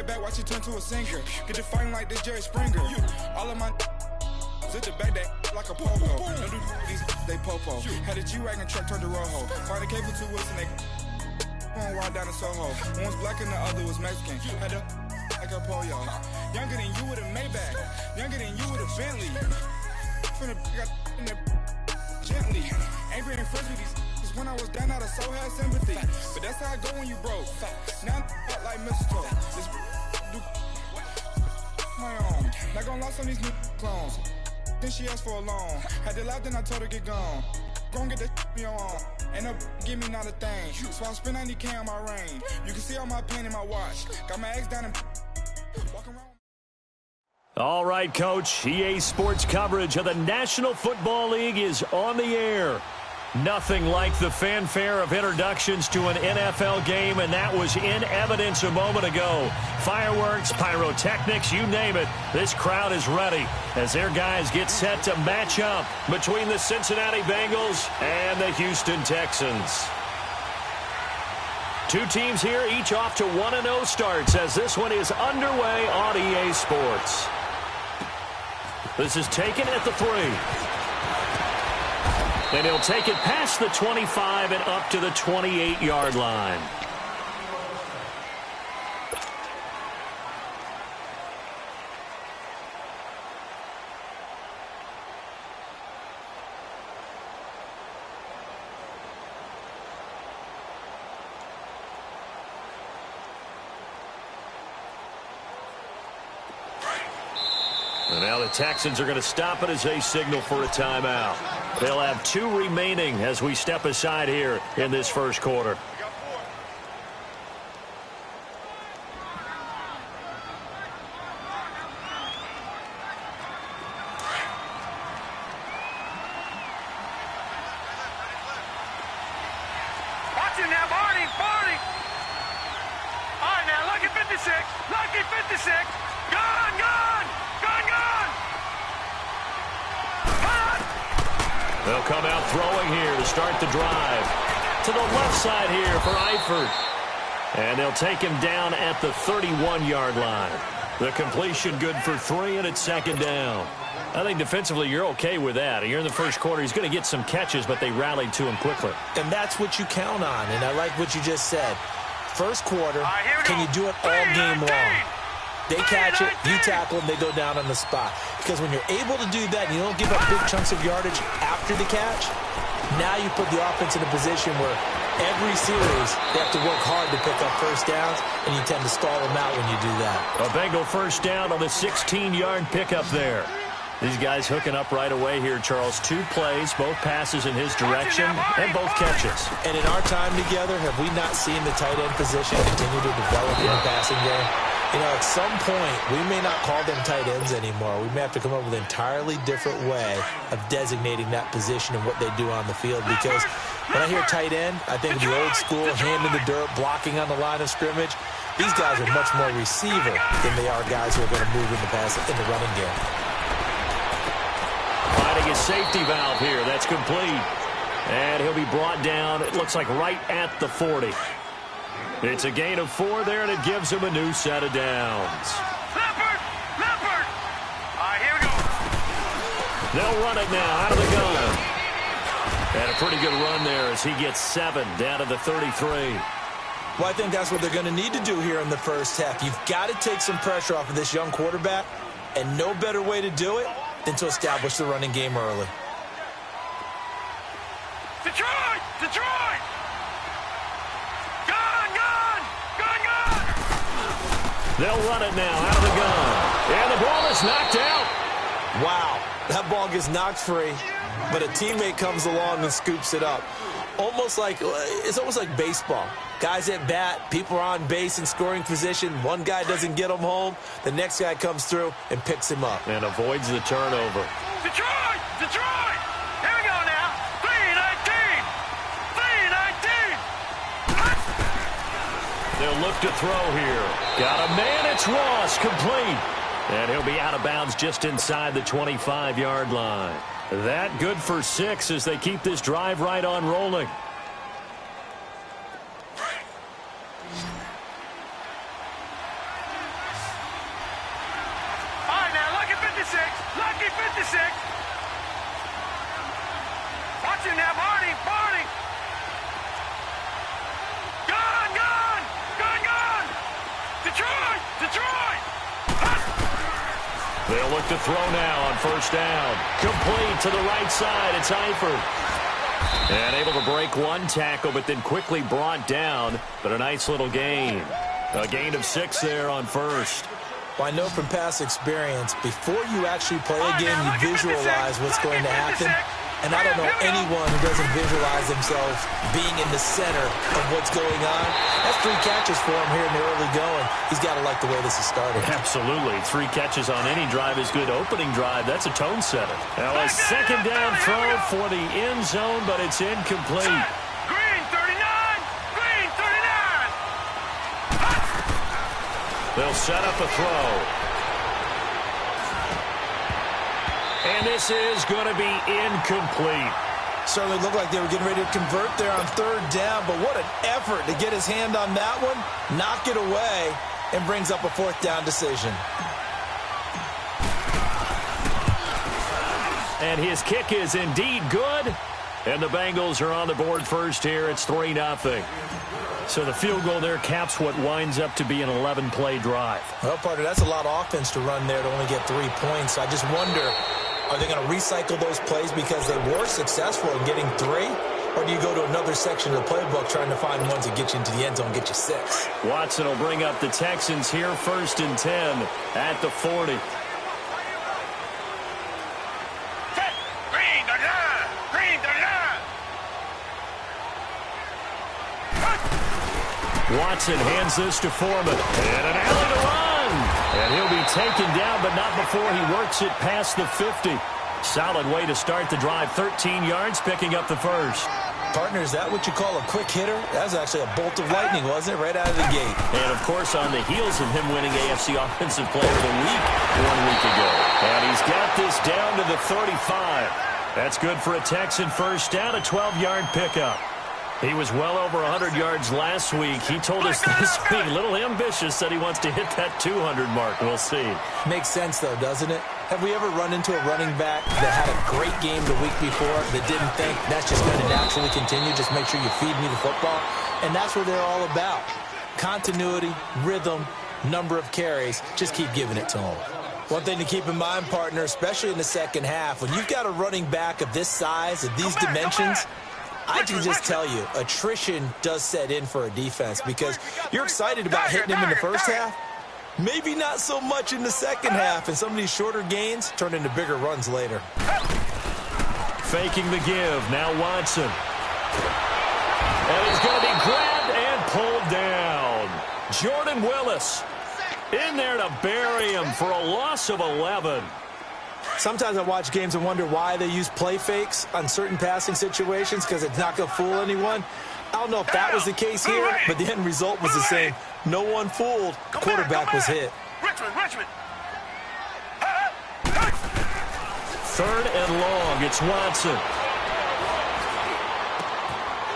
back, watch it turn to a singer. Get the fighting like this Jerry Springer. All of my sit the back that like a pogo. Don't do these they popo. Had a G-Wagon truck turned to Rojo. Find a cable 2 wheels and they going wild down in Soho. One was black and the other was Mexican. Had a like a pollo. Younger than you with a Maybach. Younger than you with a Bentley. From the got in the gently. Angry and friends with these. When I was down, I so had sympathy. But that's how I go when you broke. Now I'm like mistletoe. This do my own. Not gonna lost on these new clones. Then she asked for a loan. Had to laugh, then I told her get gone. Gon' get that me on. Ain't no give me not a thing. So I spend 90K on my range. You can see all my pain in my watch. Got my ex down and walking around. All right, Coach. EA Sports coverage of the National Football League is on the air. Nothing like the fanfare of introductions to an NFL game, and that was in evidence a moment ago. Fireworks, pyrotechnics, you name it. This crowd is ready as their guys get set to match up between the Cincinnati Bengals and the Houston Texans. Two teams here, each off to 1-0 starts as this one is underway on EA Sports. This is taken at the 3. And he'll take it past the 25 and up to the 28-yard line. And now the Texans are going to stop it as they signal for a timeout. They'll have 2 remaining as we step aside here in this first quarter. Watch it now, Barney. All right, now, lucky 56. Lucky 56. Gone. They'll come out throwing here to start the drive. To the left side here for Eifert. And they'll take him down at the 31-yard line. The completion good for 3, and it's second down. I think defensively you're okay with that. You're in the first quarter. He's going to get some catches, but they rallied to him quickly. And that's what you count on, and I like what you just said. First quarter, can you do it all game long? They catch it, you tackle them, they go down on the spot. Because when you're able to do that and you don't give up big chunks of yardage after the catch, now you put the offense in a position where every series they have to work hard to pick up first downs, and you tend to stall them out when you do that. A Bengal first down on the 16-yard pickup there. These guys hooking up right away here, Charles. 2 plays, both passes in his direction, and both catches. And in our time together, have we not seen the tight end position continue to develop in the passing game? You know, at some point, we may not call them tight ends anymore. We may have to come up with an entirely different way of designating that position and what they do on the field. Because when I hear tight end, I think of the old school, hand in the dirt, blocking on the line of scrimmage. These guys are much more receiver than they are guys who are going to move in the running game. Finding his safety valve here. That's complete. And he'll be brought down, it looks like right at the 40. It's a gain of 4 there, and it gives him a new set of downs. Leopard! All right, here we go. They'll run it now out of the gun. And a pretty good run there as he gets 7 down to the 33. Well, I think that's what they're going to need to do here in the first half. You've got to take some pressure off of this young quarterback, and no better way to do it than to establish the running game early. Detroit! They'll run it now out of the gun. And the ball is knocked out. Wow, that ball gets knocked free, but a teammate comes along and scoops it up. It's almost like baseball. Guys at bat, people are on base in scoring position. One guy doesn't get him home. The next guy comes through and picks him up. And avoids the turnover. Detroit! Here we go now. 3-19. They'll look to throw here. Got a man, it's Ross, complete. And he'll be out of bounds just inside the 25-yard line. That good for 6 as they keep this drive right on rolling. They'll look to throw now on first down. Complete to the right side. It's Eifert. And able to break one tackle, but then quickly brought down. But a nice little gain. A gain of 6 there on first. Well, I know from past experience, before you actually play a game, you visualize what's going to happen. And I don't know anyone who doesn't visualize themselves being in the center of what's going on. That's 3 catches for him here in the early going. He's got to like the way this is started. Absolutely. 3 catches on any drive is good. Opening drive, that's a tone setter. Now a second down throw for the end zone, but it's incomplete. Green 39! Green 39! They'll set up a throw. And this is going to be incomplete. Certainly looked like they were getting ready to convert there on third down, but what an effort to get his hand on that one, knock it away, and brings up a fourth down decision. And his kick is indeed good. And the Bengals are on the board first here. It's 3-0. So the field goal there caps what winds up to be an 11-play drive. Well, partner, that's a lot of offense to run there to only get 3 points. I just wonder, are they going to recycle those plays because they were successful in getting 3? Or do you go to another section of the playbook trying to find ones that get you into the end zone, get you 6? Watson will bring up the Texans here, 1st and 10 at the 40. Green 39! Green 39! Watson hands this to Foreman. And an alley to run. And he'll be taken down, but not before he works it past the 50. Solid way to start the drive. 13 yards, picking up the first. Partner, is that what you call a quick hitter? That was actually a bolt of lightning, wasn't it? Right out of the gate. And, of course, on the heels of him winning AFC Offensive Player of the Week 1 week ago. And he's got this down to the 35. That's good for a Texan first down, a 12-yard pickup. He was well over 100 yards last week. He told us this week, a little ambitious, that he wants to hit that 200 mark. We'll see. Makes sense, though, doesn't it? Have we ever run into a running back that had a great game the week before that didn't think that's just going to naturally continue? Just make sure you feed me the football. And that's what they're all about. Continuity, rhythm, number of carries. Just keep giving it to them. One thing to keep in mind, partner, especially in the second half, when you've got a running back of this size, of these dimensions, I can just tell you, attrition does set in for a defense because you're excited about hitting him in the first half. Maybe not so much in the second half, and some of these shorter gains turn into bigger runs later. Faking the give. Now Watson. And he's going to be grabbed and pulled down. Jordan Willis in there to bury him for a loss of 11. Sometimes I watch games and wonder why they use play fakes on certain passing situations because it's not going to fool anyone. I don't know if that was the case here, but the end result was the same. No one fooled. The quarterback was hit. Richmond! 3rd and long. It's Watson.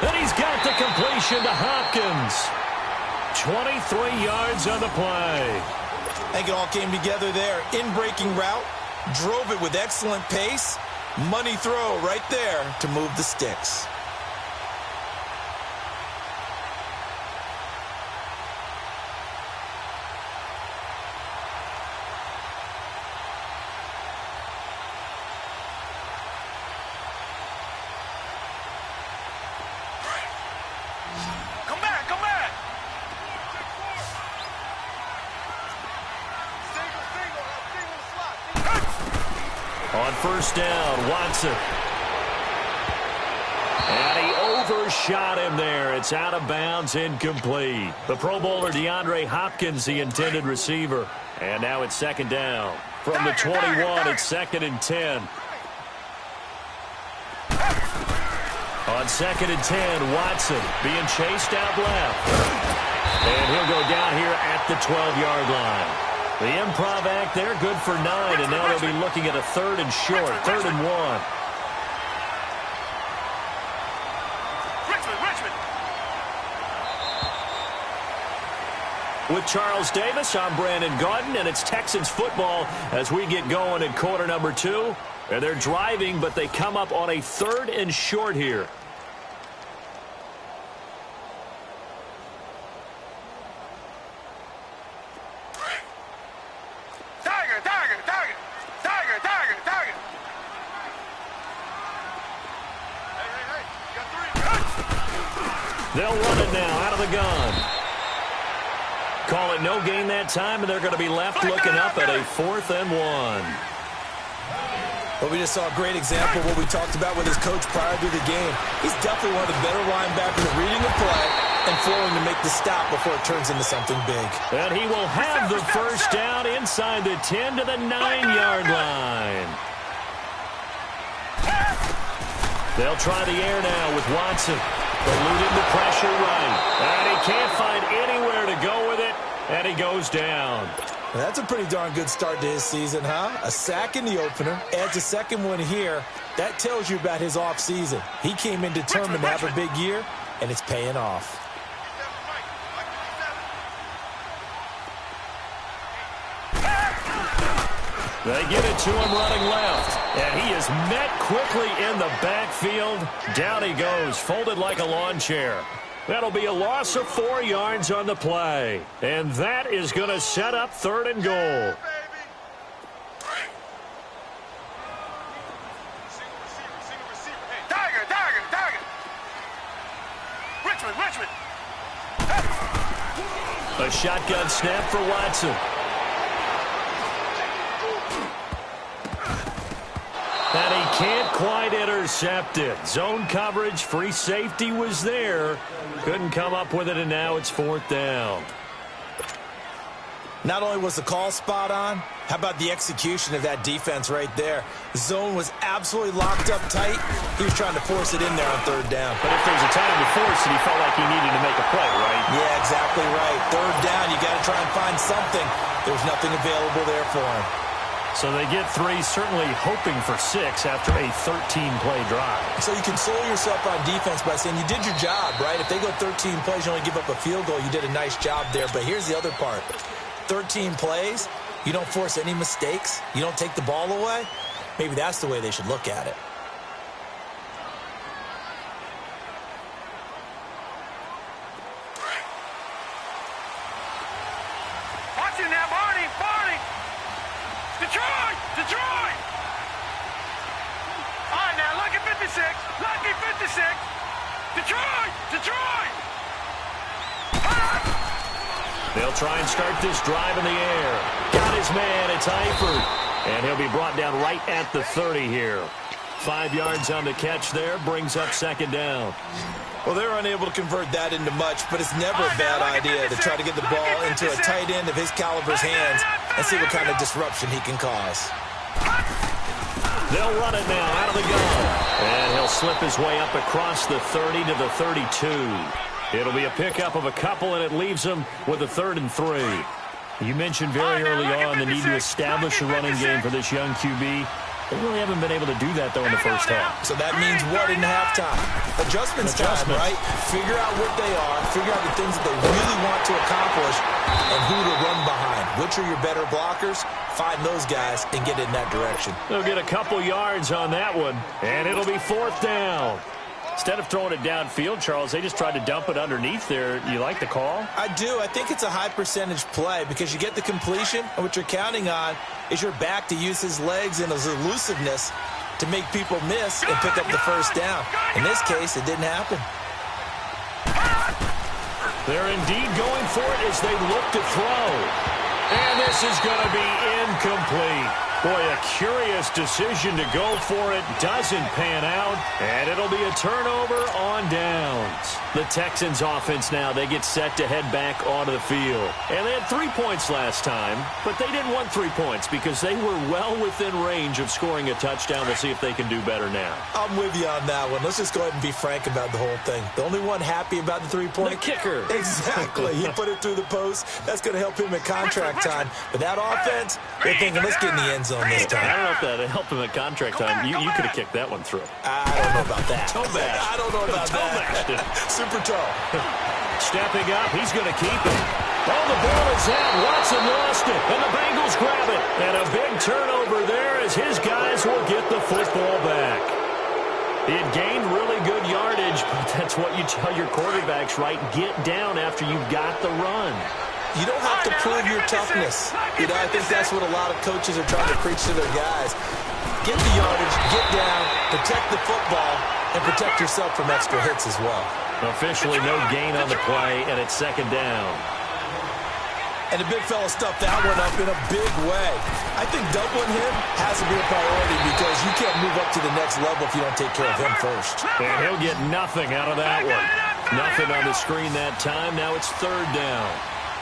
And he's got the completion to Hopkins. 23 yards on the play. I think it all came together there. In-breaking route. Drove it with excellent pace. Money throw right there to move the sticks. Come back! On first down, Watson. And he overshot him there. It's out of bounds, incomplete. The Pro Bowler DeAndre Hopkins, the intended receiver. And now it's 2nd down. From the 21, it's 2nd and 10. On 2nd and 10, Watson being chased out left. And he'll go down here at the 12-yard line. The improv act there, good for 9, and now they'll be looking at a 3rd and short, 3rd and 1. With Charles Davis, I'm Brandon Gaudin, and it's Texans football as we get going in quarter number 2. And they're driving, but they come up on a 3rd and short here. Tiger! They'll run it now out of the gun. Call it no gain that time, and they're going to be left looking up at a 4th and 1. Well, we just saw a great example of what we talked about with his coach prior to the game. He's definitely one of the better linebackers at reading the play and flowing to make the stop before it turns into something big. And he will have the first down inside the 10 to the 9-yard line. They'll try the air now with Watson. Eluding the pressure right. And he can't find anywhere to go with it, and he goes down. Well, that's a pretty darn good start to his season, huh? A sack in the opener, adds a second one here. That tells you about his offseason. He came in determined to have a big year, and it's paying off. They give it to him running left, and he is met quickly in the backfield. Down he goes, folded like a lawn chair. That'll be a loss of 4 yards on the play, and that is going to set up 3rd and goal. Tiger. Richmond. A shotgun snap for Watson. And he can't quite intercept it. Zone coverage, free safety was there. Couldn't come up with it, and now it's 4th down. Not only was the call spot on, how about the execution of that defense right there? The zone was absolutely locked up tight. He was trying to force it in there on 3rd down. But if there's a time to force it, he felt like he needed to make a play, right? Yeah, exactly right. 3rd down, you got to try and find something. There's nothing available there for him. So they get 3, certainly hoping for 6 after a 13-play drive. So you console yourself on defense by saying you did your job, right? If they go 13 plays, you only give up a field goal, you did a nice job there. But here's the other part. 13 plays, you don't force any mistakes, you don't take the ball away. Maybe that's the way they should look at it. Watch it now, Barney. Detroit. All right, now, lucky 56. Detroit. They'll try and start this drive in the air. Got his man, it's Eifert. And he'll be brought down right at the 30 here. 5 yards on the catch there, brings up 2nd down. Well, they're unable to convert that into much, but it's never a bad idea to try to get the ball into a tight end of his caliber's hands and see what kind of disruption he can cause. They'll run it now out of the gun. And he'll slip his way up across the 30 to the 32. It'll be a pickup of a couple, and it leaves him with a 3rd and 3. You mentioned very early on the need to establish a running game for this young QB. They really haven't been able to do that, though, in the first half. So that means what in halftime? Adjustments time, right? Figure out what they are, figure out the things that they really want to accomplish, and who to run behind. Which are your better blockers? Find those guys and get in that direction. They'll get a couple yards on that one, and it'll be 4th down. Instead of throwing it downfield, Charles, they just tried to dump it underneath there. You like the call? I do. I think it's a high-percentage play because you get the completion, and what you're counting on is your back to use his legs and his elusiveness to make people miss and pick up the first down. In this case, it didn't happen. They're indeed going for it as they look to throw. And this is going to be incomplete. Boy, a curious decision to go for it. Doesn't pan out, and it'll be a turnover on downs. The Texans offense now, they get set to head back onto the field. And they had 3 points last time, but they didn't want 3 points because they were well within range of scoring a touchdown. We'll see if they can do better now. I'm with you on that one. Let's just go ahead and be frank about the whole thing. The only one happy about the 3-point? The kicker. Exactly. He put it through the post. That's going to help him at contract time. But that offense, they're thinking, let's get in the end zone this time. I don't know if that helped him at contract time. You could have kicked that one through. I don't know about that. Toe bash. I don't know about that. Super toe. Stepping up, he's going to keep it. Oh, the ball is out. Watson lost it, and the Bengals grab it. And a big turnover there as his guys will get the football back. He had gained really good yardage, but that's what you tell your quarterbacks, right? Get down after you've got the run. You don't have to prove your toughness. You know, I think that's what a lot of coaches are trying to preach to their guys. get the yardage, get down, protect the football, and protect yourself from extra hits as well. Officially no gain on the play, and it's second down. And the big fella stuffed that one up in a big way. I think doubling him has to be a priority because you can't move up to the next level if you don't take care of him first. And he'll get nothing out of that one. Nothing on the screen that time. Now it's third down.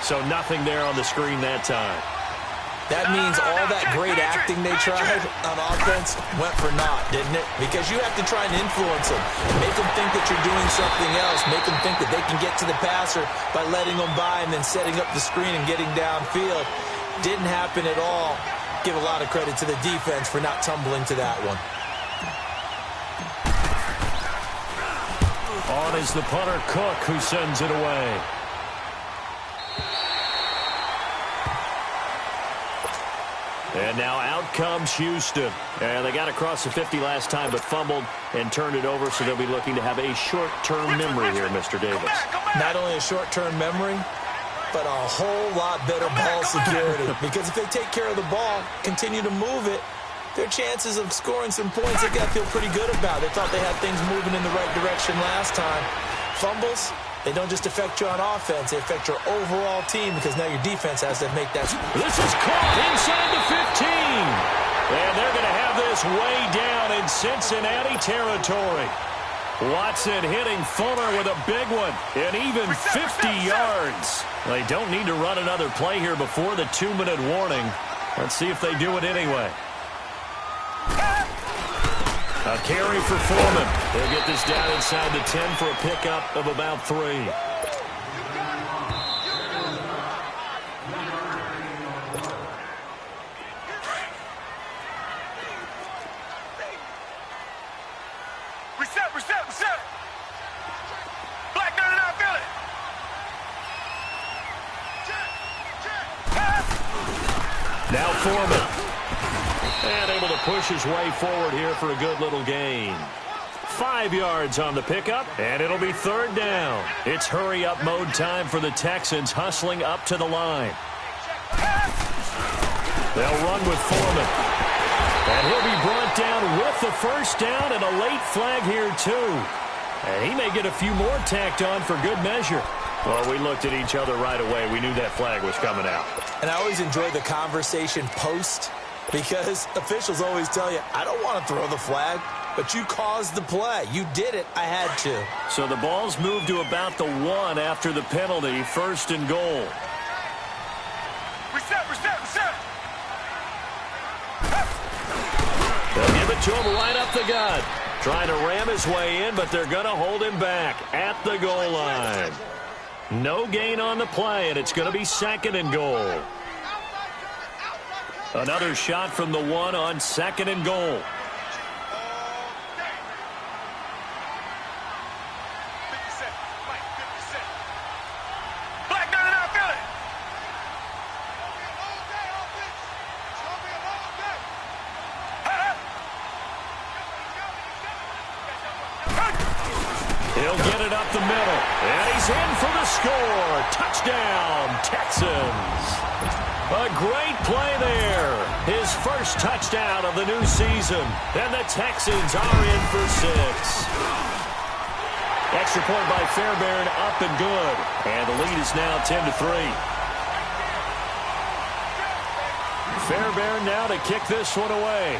So nothing there on the screen that time. That means all that great acting they tried on offense went for naught, didn't it? Because you have to try and influence them. Make them think that you're doing something else. Make them think that they can get to the passer by letting them by and then setting up the screen and getting downfield. Didn't happen at all. Give a lot of credit to the defense for not tumbling to that one. On is the punter, Cook, who sends it away. And now out comes Houston. And they got across the 50 last time but fumbled and turned it over, so they'll be looking to have a short-term memory here, Mr. Davis. Not only a short-term memory, but a whole lot better ball security. Because if they take care of the ball, continue to move it, their chances of scoring some points, they got to feel pretty good about. They thought they had things moving in the right direction last time. Fumbles, they don't just affect you on offense. They affect your overall team because now your defense has to make that. This is caught inside the 15. And they're going to have this way down in Cincinnati territory. Watson hitting Fuller with a big one. And even 50 yards. They don't need to run another play here before the 2-minute warning. Let's see if they do it anyway. A carry for Foreman. They'll get this down inside the 10 for a pickup of about 3. Reset. Black 99, feel it. Now Foreman. And able to push his way forward here for a good little gain. 5 yards on the pickup, and it'll be third down. It's hurry-up mode time for the Texans, hustling up to the line. They'll run with Foreman. And he'll be brought down with the first down and a late flag here, too. And he may get a few more tacked on for good measure. Well, we looked at each other right away. We knew that flag was coming out. And I always enjoy the conversation post, because officials always tell you, I don't want to throw the flag, but you caused the play. You did it. I had to. So the ball's moved to about the 1 after the penalty, first and goal. Reset. They'll give it to him right up the gut. Trying to ram his way in, but they're going to hold him back at the goal line. No gain on the play, and it's going to be second and goal. Another shot from the 1 on second and goal. Black 99, feel it. He'll get it up the middle, and he's in for the score. Touchdown, Texans. A great play there. His first touchdown of the new season. And the Texans are in for 6. Extra point by Fairbairn, up and good. And the lead is now 10-3. Fairbairn now to kick this one away.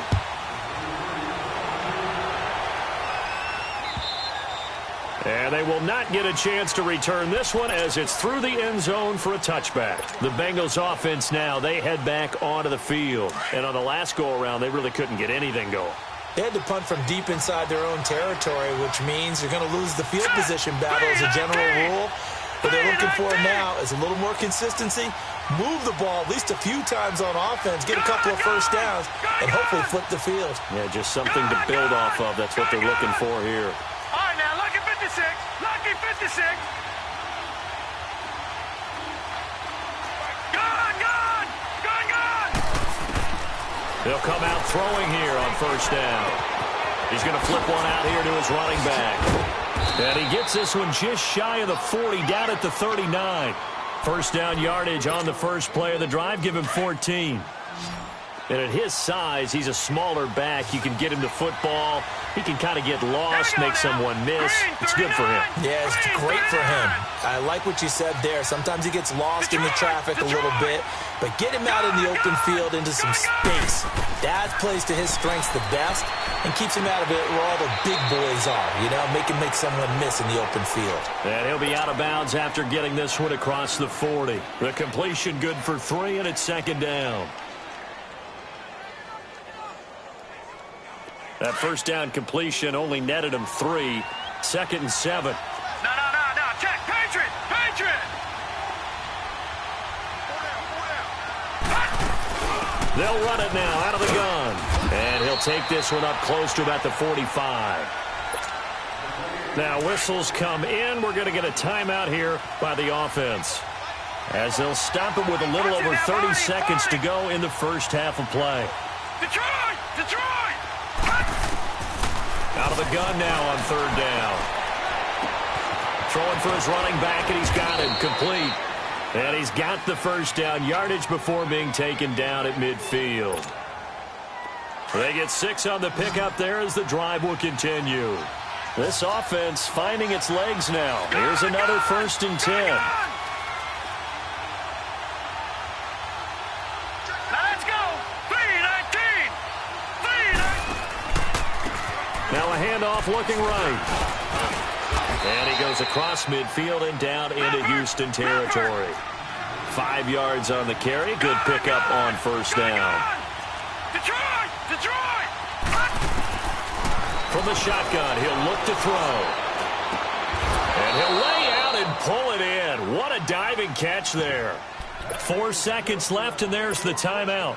And they will not get a chance to return this one as it's through the end zone for a touchback. The Bengals offense now, they head back onto the field. And on the last go-around, they really couldn't get anything going. They had to punt from deep inside their own territory, which means you're going to lose the field position battle as a general rule. What they're looking for now is a little more consistency, move the ball at least a few times on offense, get a couple of first downs, and hopefully flip the field. Yeah, just something to build off of. That's what they're looking for here. All right, now, lucky 56. Lucky 56. Gone. They'll come out throwing here on first down. He's going to flip one out here to his running back. And he gets this one just shy of the 40, down at the 39. First down yardage on the first play of the drive. Give him 14. And at his size, he's a smaller back. You can get him to football. He can kind of get lost, make someone miss. It's good for him. Yeah, it's great for him. I like what you said there. Sometimes he gets lost in the traffic a little bit, but get him out in the open field into some space. That plays to his strengths the best and keeps him out of it where all the big boys are, you know, make him make someone miss in the open field. And he'll be out of bounds after getting this one across the 40. The completion good for 3, and it's second down. That first down completion only netted him 3. 2nd and 7. No. Check. Patriot. They'll run it now out of the gun. And he'll take this one up close to about the 45. Now whistles come in. We're going to get a timeout here by the offense, as they'll stop it with a little over 30 seconds to go in the first half of play. Detroit! Out of the gun now on 3rd down. Throwing for his running back, and he's got him complete. And he's got the first down yardage before being taken down at midfield. They get 6 on the pickup there as the drive will continue. This offense finding its legs now. Here's another 1st and 10. Now a handoff looking right. And he goes across midfield and down into Houston territory. 5 yards on the carry. Good pickup on 1st down. Detroit! From the shotgun, he'll look to throw. And he'll lay out and pull it in. What a diving catch there. 4 seconds left, and there's the timeout.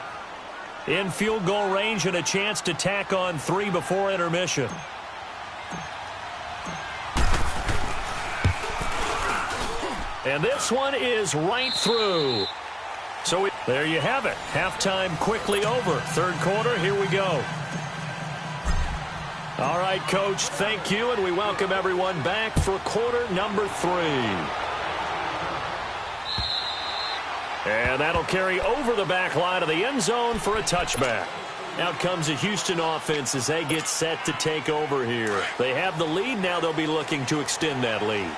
In field goal range and a chance to tack on 3 before intermission. And this one is right through. So there you have it. Halftime quickly over. 3rd quarter, here we go. All right, Coach, thank you, and we welcome everyone back for quarter number 3. And that'll carry over the back line of the end zone for a touchback. Out comes the Houston offense as they get set to take over here. They have the lead. Now they'll be looking to extend that lead.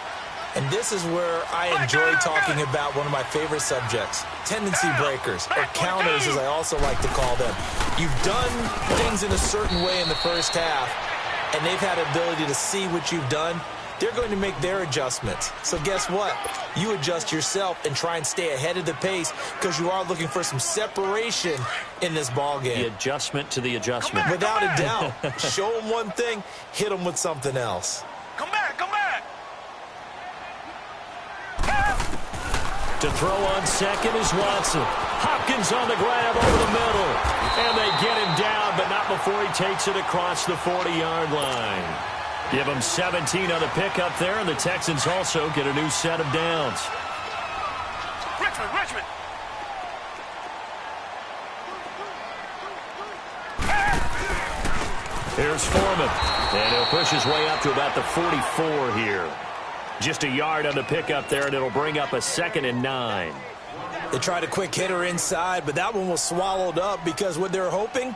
And this is where I enjoy talking about one of my favorite subjects, tendency breakers, or counters as I also like to call them. You've done things in a certain way in the first half, and they've had ability to see what you've done. They're going to make their adjustments. So guess what? You adjust yourself and try and stay ahead of the pace because you are looking for some separation in this ball game. The adjustment to the adjustment. Without a doubt. Show them one thing, hit them with something else. Come back. To throw on 2nd is Watson. Hopkins on the grab over the middle. And they get him down, but not before he takes it across the 40-yard line. Give him 17 on the pickup there, and the Texans also get a new set of downs. Richmond. Here's Foreman. And he'll push his way up to about the 44 here. Just a yard on the pickup there, and it'll bring up a 2nd and 9. They tried a quick hitter inside, but that one was swallowed up because what they're hoping,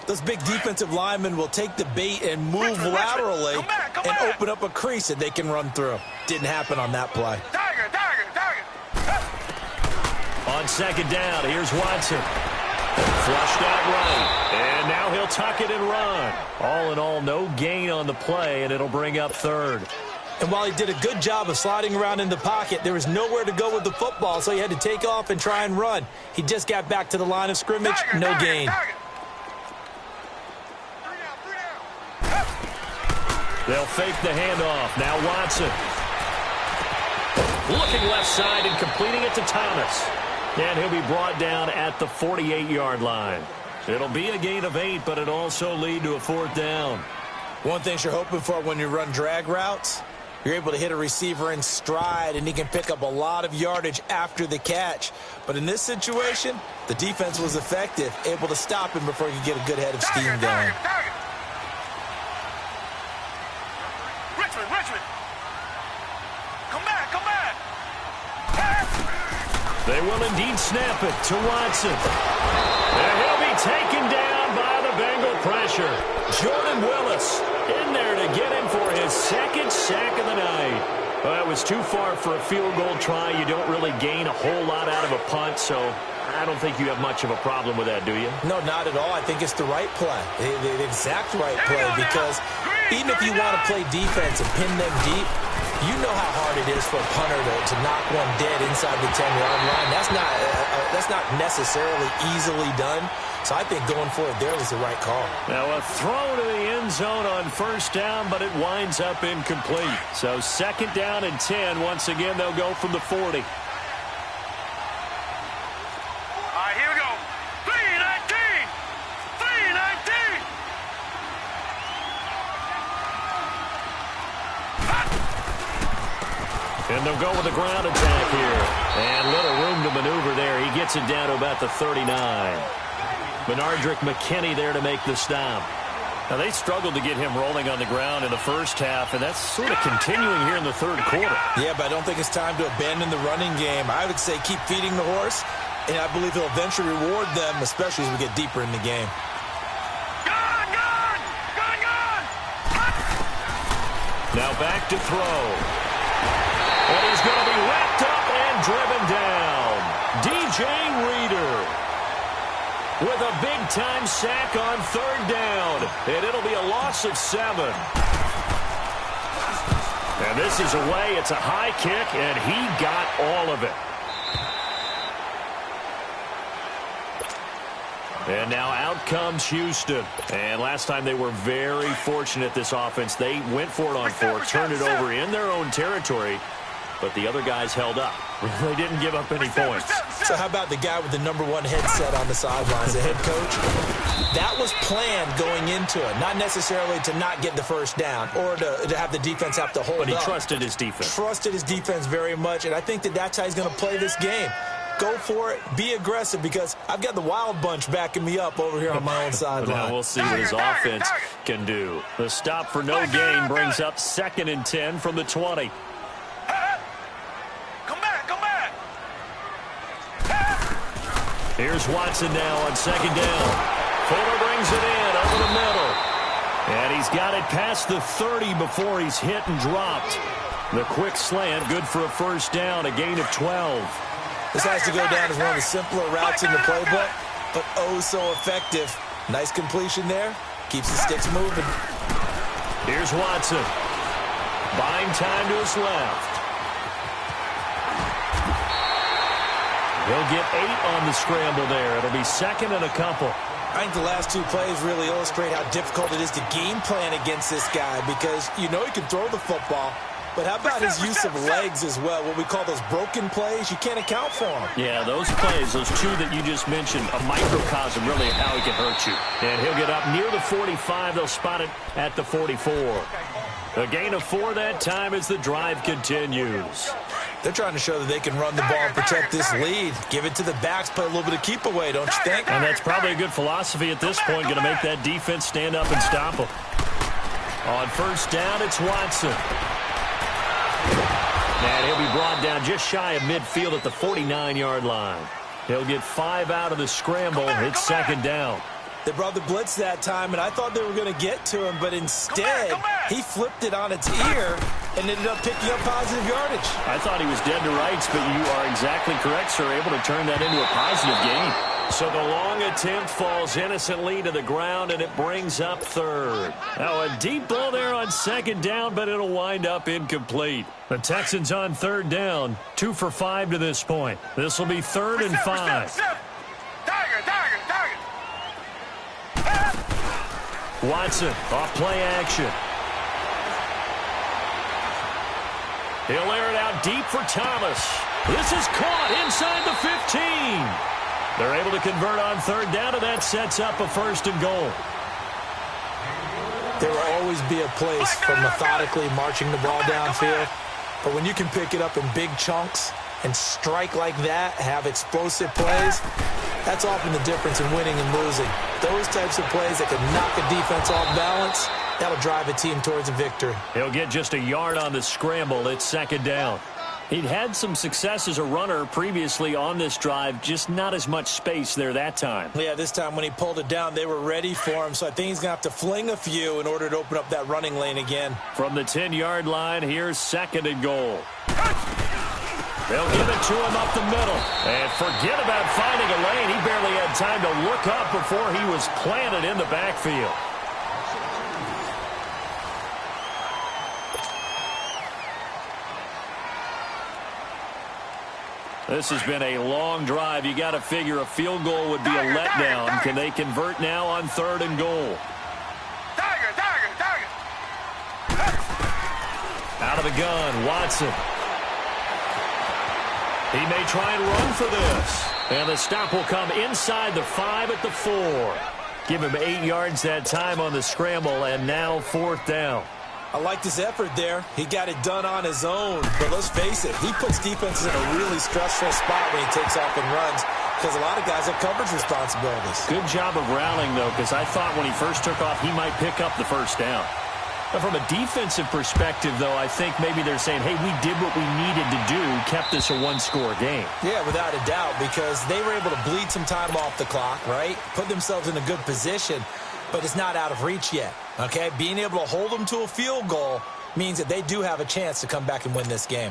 those big defensive linemen will take the bait and move laterally and open up a crease that they can run through. Didn't happen on that play. Tiger. On 2nd down, here's Watson. Flushed out right. And now he'll tuck it and run. All in all, no gain on the play, and it'll bring up 3rd. And while he did a good job of sliding around in the pocket, there was nowhere to go with the football, so he had to take off and try and run. He just got back to the line of scrimmage, no gain. They'll fake the handoff. Now Watson. Looking left side and completing it to Thomas. And he'll be brought down at the 48-yard line. It'll be a gain of 8, but it'll also lead to a 4th down. One thing you're hoping for when you run drag routes, you're able to hit a receiver in stride, and he can pick up a lot of yardage after the catch. But in this situation, the defense was effective, able to stop him before he could get a good head of steam going. Richmond. Come back. They will indeed snap it to Watson. And he'll be taken pressure. Jordan Willis in there to get him for his second sack of the night. Well, it was too far for a field goal try. You don't really gain a whole lot out of a punt, so I don't think you have much of a problem with that, do you? No, not at all. I think it's the right play, the exact right play, because even if you want to play defense and pin them deep, you know how hard it is for a punter to knock one dead inside the 10-yard line. That's not necessarily easily done. So I think going for it there was the right call. Now a throw to the end zone on first down, but it winds up incomplete. So 2nd down and 10. Once again, they'll go from the 40. All right, here we go. 3-19. 3-19. And they'll go with the ground attack here. And little room to maneuver there. He gets it down to about the 39. Benardrick McKinney there to make the stop. Now, they struggled to get him rolling on the ground in the first half, and that's sort of continuing here in the third quarter. Yeah, but I don't think it's time to abandon the running game. I would say keep feeding the horse, and I believe he'll eventually reward them, especially as we get deeper in the game. Gone, gone, gone, gone. Now back to throw. And he's going to be wrapped up and driven down. DJ Reader with a big-time sack on 3rd down. And it'll be a loss of 7. And this is away. It's a high kick, and he got all of it. And now out comes Houston. And last time they were very fortunate, this offense. They went for it on 4th, turned it over in their own territory, but the other guys held up. They didn't give up any points. So how about the guy with the #1 headset on the sidelines, the head coach? That was planned going into it, not necessarily to not get the first down or to have the defense have to hold up. But he trusted his defense. Trusted his defense very much, and I think that's how he's going to play this game. Go for it. Be aggressive, because I've got the Wild Bunch backing me up over here on my own sideline. Now we'll see what his offense can do. The stop for no gain brings up 2nd and 10 from the 20. Come back, come back. Here's Watson now on 2nd down. Fuller brings it in over the middle. And he's got it past the 30 before he's hit and dropped. The quick slant, good for a first down, a gain of 12. This has to go down as one of the simpler routes in the playbook, but oh so effective. Nice completion there. Keeps the sticks moving. Here's Watson. Buying time to his left. He'll get 8 on the scramble there. It'll be 2nd and a couple. I think the last 2 plays really illustrate how difficult it is to game plan against this guy, because you know he can throw the football, but how about his use of legs as well? What we call those broken plays, you can't account for them. Yeah, those plays, those 2 that you just mentioned, a microcosm really of how he can hurt you. And he'll get up near the 45. They'll spot it at the 44. A gain of 4 that time as the drive continues. They're trying to show that they can run the ball and protect this lead. Give it to the backs, play a little bit of keep away, don't you think? And that's probably a good philosophy at this point, going to make that defense stand up and stop them. On first down, it's Watson. And he'll be brought down just shy of midfield at the 49-yard line. He'll get 5 out of the scramble. It's 2nd down. They brought the blitz that time, and I thought they were going to get to him, but instead, he flipped it on its ear and ended up picking up positive yardage. I thought he was dead to rights, but you are exactly correct, sir, able to turn that into a positive gain. So the long attempt falls innocently to the ground, and it brings up 3rd. Now a deep ball there on 2nd down, but it'll wind up incomplete. The Texans on 3rd down, 2 for 5 to this point. This will be 3rd and 5. Watson off play action. He'll air it out deep for Thomas. This is caught inside the 15. They're able to convert on 3rd down, and that sets up a 1st and goal. There will always be a place for methodically marching the ball downfield, but when you can pick it up in big chunks and strike like that, have explosive plays, that's often the difference in winning and losing. Those types of plays that can knock a defense off balance, that'll drive a team towards a victory. He'll get just a yard on the scramble. It's 2nd down. He'd had some success as a runner previously on this drive, just not as much space there that time. Yeah, this time when he pulled it down, they were ready for him, so I think he's going to have to fling a few in order to open up that running lane again. From the 10-yard line, here's 2nd and goal. They'll give it to him up the middle. And forget about finding a lane. He barely had time to look up before he was planted in the backfield. This has been a long drive. You got to figure a field goal would be a letdown. Can they convert now on 3rd and goal? Out of the gun, Watson. He may try and run for this. And the stop will come inside the 5 at the 4. Give him 8 yards that time on the scramble, and now 4th down. I liked his effort there. He got it done on his own. But let's face it, he puts defenses in a really stressful spot when he takes off and runs because a lot of guys have coverage responsibilities. Good job of rallying, though, because I thought when he first took off, he might pick up the 1st down. But from a defensive perspective, though, I think maybe they're saying, hey, we did what we needed to do, kept this a one-score game. Yeah, without a doubt, because they were able to bleed some time off the clock, right? Put themselves in a good position, but it's not out of reach yet, okay? Being able to hold them to a field goal means that they do have a chance to come back and win this game.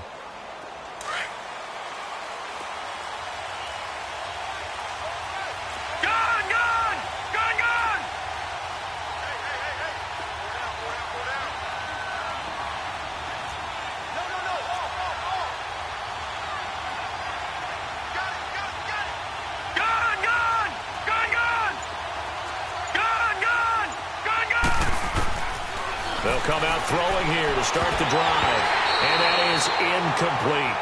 They'll come out throwing here to start the drive, and that is incomplete.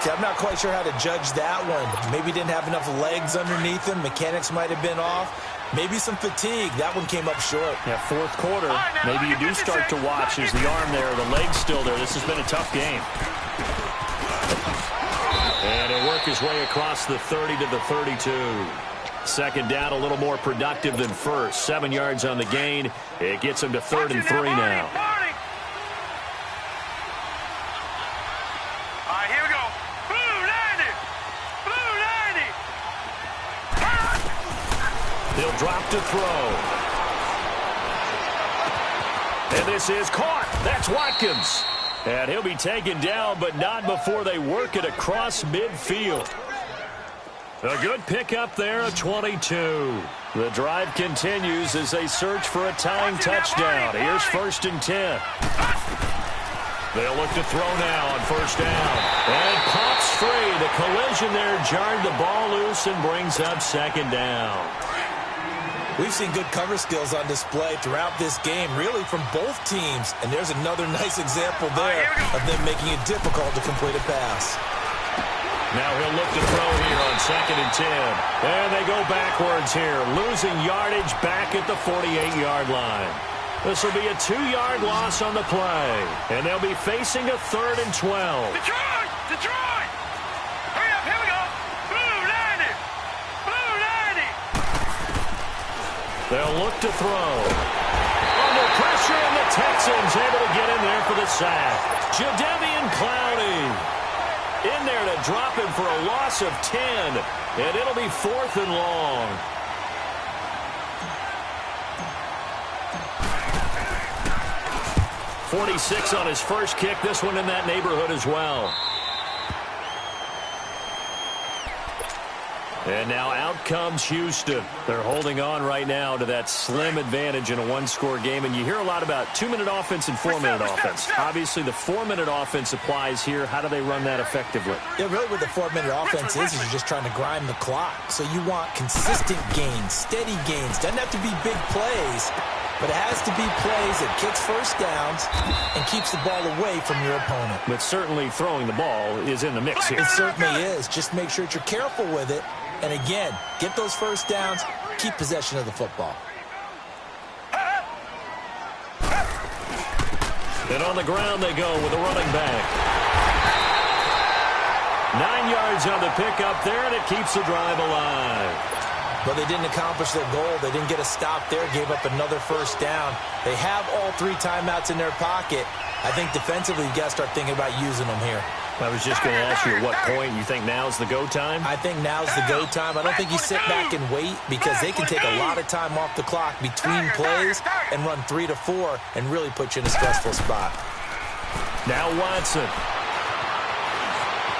See, I'm not quite sure how to judge that one. Maybe didn't have enough legs underneath him. Mechanics might have been off. Maybe some fatigue. That one came up short. Yeah, 4th quarter, maybe you do start to watch as the arm there, the leg's still there. This has been a tough game. And he'll work his way across the 30 to the 32. 2nd down, a little more productive than 1st. 7 yards on the gain. It gets him to 3rd and 3 now. All right, here we go. Blue 90. Blue 90. He'll drop to throw. And this is caught. That's Watkins. And he'll be taken down, but not before they work it across midfield. A good pickup there at 22. The drive continues as they search for a tying touchdown. Here's 1st and 10. They'll look to throw now on 1st down. And pops free. The collision there jarred the ball loose and brings up 2nd down. We've seen good cover skills on display throughout this game, really from both teams. And there's another nice example there of them making it difficult to complete a pass. Now he'll look to throw here on 2nd and 10. And they go backwards here, losing yardage back at the 48-yard line. This will be a 2-yard loss on the play. And they'll be facing a 3rd and 12. Detroit! Detroit! Hurry up, here we go. Blue 90. Blue 90. They'll look to throw. Under pressure, and the Texans able to get in there for the sack. Jadeveon Clowney in there to drop him for a loss of 10. And it'll be 4th and long. .46 on his first kick. This one in that neighborhood as well. And now out comes Houston. They're holding on right now to that slim advantage in a one-score game. And you hear a lot about 2-minute offense and 4-minute offense. Obviously, the 4-minute offense applies here. How do they run that effectively? Yeah, really what the 4-minute offense is you're just trying to grind the clock. So you want consistent gains, steady gains. Doesn't have to be big plays, but it has to be plays that gets 1st downs and keeps the ball away from your opponent. But certainly throwing the ball is in the mix here. It certainly is. Just make sure that you're careful with it. And again, get those 1st downs, keep possession of the football. And on the ground they go with a running back. 9 yards on the pickup there, and it keeps the drive alive. But they didn't accomplish their goal. They didn't get a stop there, gave up another 1st down. They have all 3 timeouts in their pocket. I think defensively, you got to start thinking about using them here. I was just going to ask you at what point you think now's the go time? I think now's the go time. I don't think you sit back and wait because they can take a lot of time off the clock between plays and run 3 to 4 and really put you in a stressful spot. Now Watson.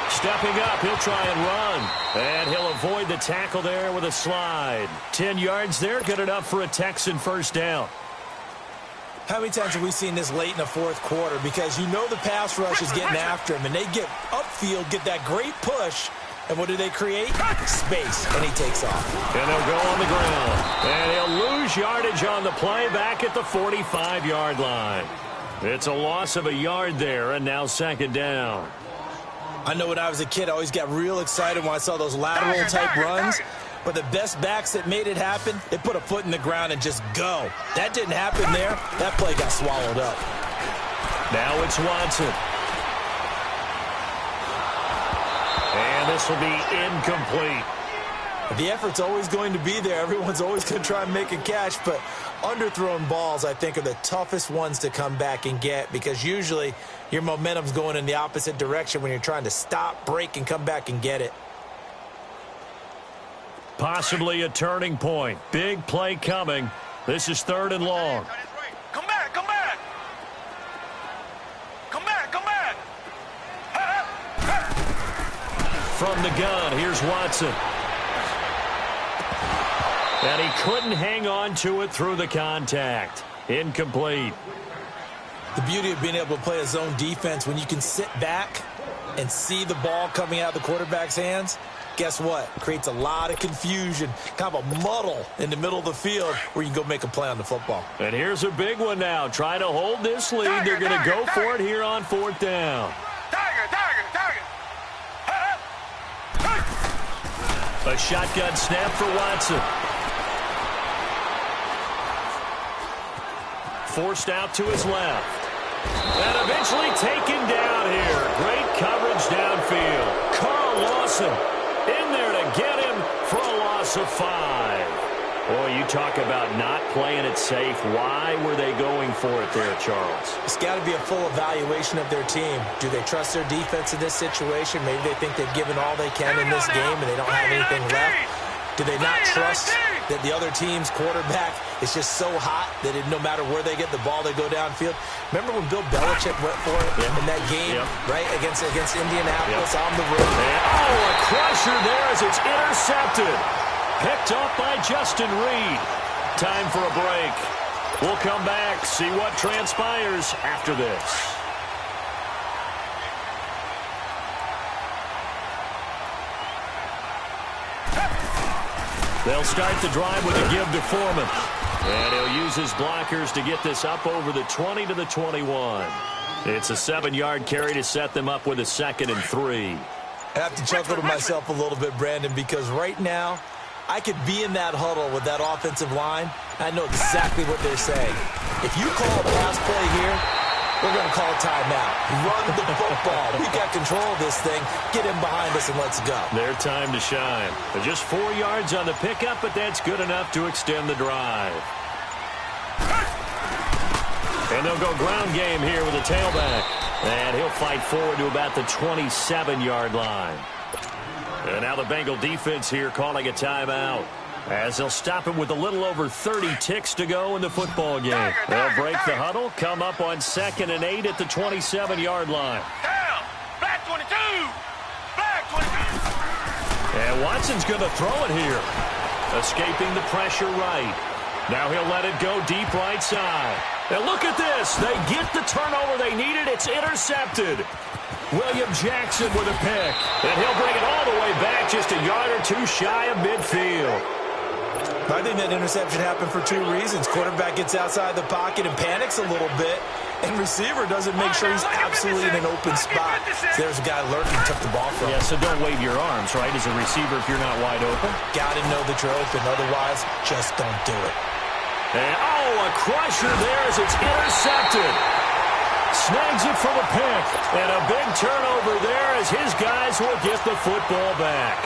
Stepping up, he'll try and run. And he'll avoid the tackle there with a slide. 10 yards there, good enough for a Texan first down. How many times have we seen this late in the fourth quarter? Because you know the pass rush is getting after him, and they get upfield, get that great push, and what do they create? Space, and he takes off. And they'll go on the ground. And he'll lose yardage on the play back at the 45-yard line. It's a loss of a yard there, and now second down. I know when I was a kid, I always got real excited when I saw those lateral-type runs. But the best backs that made it happen, they put a foot in the ground and just go. That didn't happen there. That play got swallowed up. Now it's Watson. And this will be incomplete. The effort's always going to be there. Everyone's always going to try and make a catch, but underthrown balls, I think, are the toughest ones to come back and get because usually your momentum's going in the opposite direction when you're trying to stop, break, and come back and get it. Possibly a turning point. Big play coming. This is 3rd and long. Come back, come back. Come back, come back. From the gun, here's Watson. And he couldn't hang on to it through the contact. Incomplete. The beauty of being able to play a zone defense when you can sit back and see the ball coming out of the quarterback's hands, guess what? Creates a lot of confusion, kind of a muddle in the middle of the field where you can go make a play on the football. And here's a big one now. Try to hold this lead. They're going to go for it here on 4th down. A shotgun snap for Watson. Forced out to his left. And eventually taken down here. Great coverage downfield. Carl Lawson in there to get him for a loss of 5. Boy, you talk about not playing it safe. Why were they going for it there, Charles? It's got to be a full evaluation of their team. Do they trust their defense in this situation? Maybe they think they've given all they can in this game and they don't have anything left. Do they not trust that the other team's quarterback is just so hot that no matter where they get the ball, they go downfield? Remember when Bill Belichick went for it in that game, right, against Indianapolis on the road? A crusher there as it's intercepted. Picked up by Justin Reed. Time for a break. We'll come back, see what transpires after this. They'll start the drive with a give to Foreman. And he'll use his blockers to get this up over the 20 to the 21. It's a 7-yard carry to set them up with a 2nd and 3. I have to chuckle to myself a little bit, Brandon, because right now I could be in that huddle with that offensive line. I know exactly what they're saying. If you call a pass play here, we're going to call a timeout. Run the football. We got control of this thing. Get him behind us and let's go. Their time to shine. Just 4 yards on the pickup, but that's good enough to extend the drive. And they'll go ground game here with a tailback. And he'll fight forward to about the 27-yard line. And now the Bengal defense here calling a timeout, as they'll stop him with a little over 30 ticks to go in the football game. They'll break the huddle, come up on 2nd and 8 at the 27-yard line. Down. Flag 22. Flag 22. And Watson's going to throw it here. Escaping the pressure right. Now he'll let it go deep right side. And look at this. They get the turnover they needed. It's intercepted. William Jackson with a pick. And he'll bring it all the way back just a yard or two shy of midfield. I think that interception happened for 2 reasons. Quarterback gets outside the pocket and panics a little bit, and receiver doesn't make sure he's absolutely in an open spot. So there's a guy lurking, took the ball from him. Yeah, so don't wave your arms, right, as a receiver if you're not wide open. Got to know that you're open. Otherwise, just don't do it. And, a crusher there as it's intercepted. Snags it for the pick. And a big turnover there as his guys will get the football back.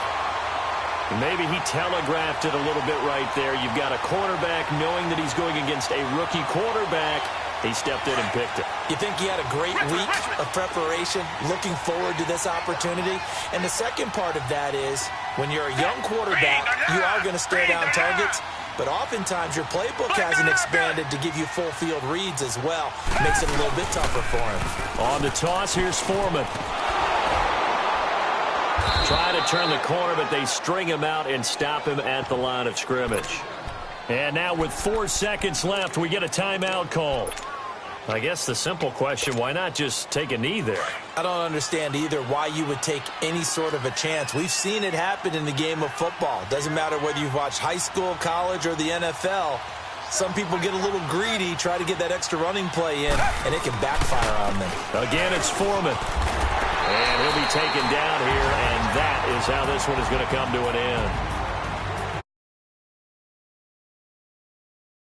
Maybe he telegraphed it a little bit right there. You've got a quarterback knowing that he's going against a rookie quarterback. He stepped in and picked it. You think he had a great week of preparation, looking forward to this opportunity? And the second part of that is, when you're a young quarterback, you are going to stare down targets, but oftentimes your playbook hasn't expanded to give you full field reads as well. Makes it a little bit tougher for him. On the toss, here's Foreman. Try to turn the corner, but they string him out and stop him at the line of scrimmage. And now with 4 seconds left, we get a timeout call. I guess the simple question, why not just take a knee there? I don't understand either why you would take any sort of a chance. We've seen it happen in the game of football. Doesn't matter whether you've watched high school, college, or the NFL. Some people get a little greedy, try to get that extra running play in, and it can backfire on them. Again, it's Foreman. And he'll be taken down here, and that is how this one is going to come to an end.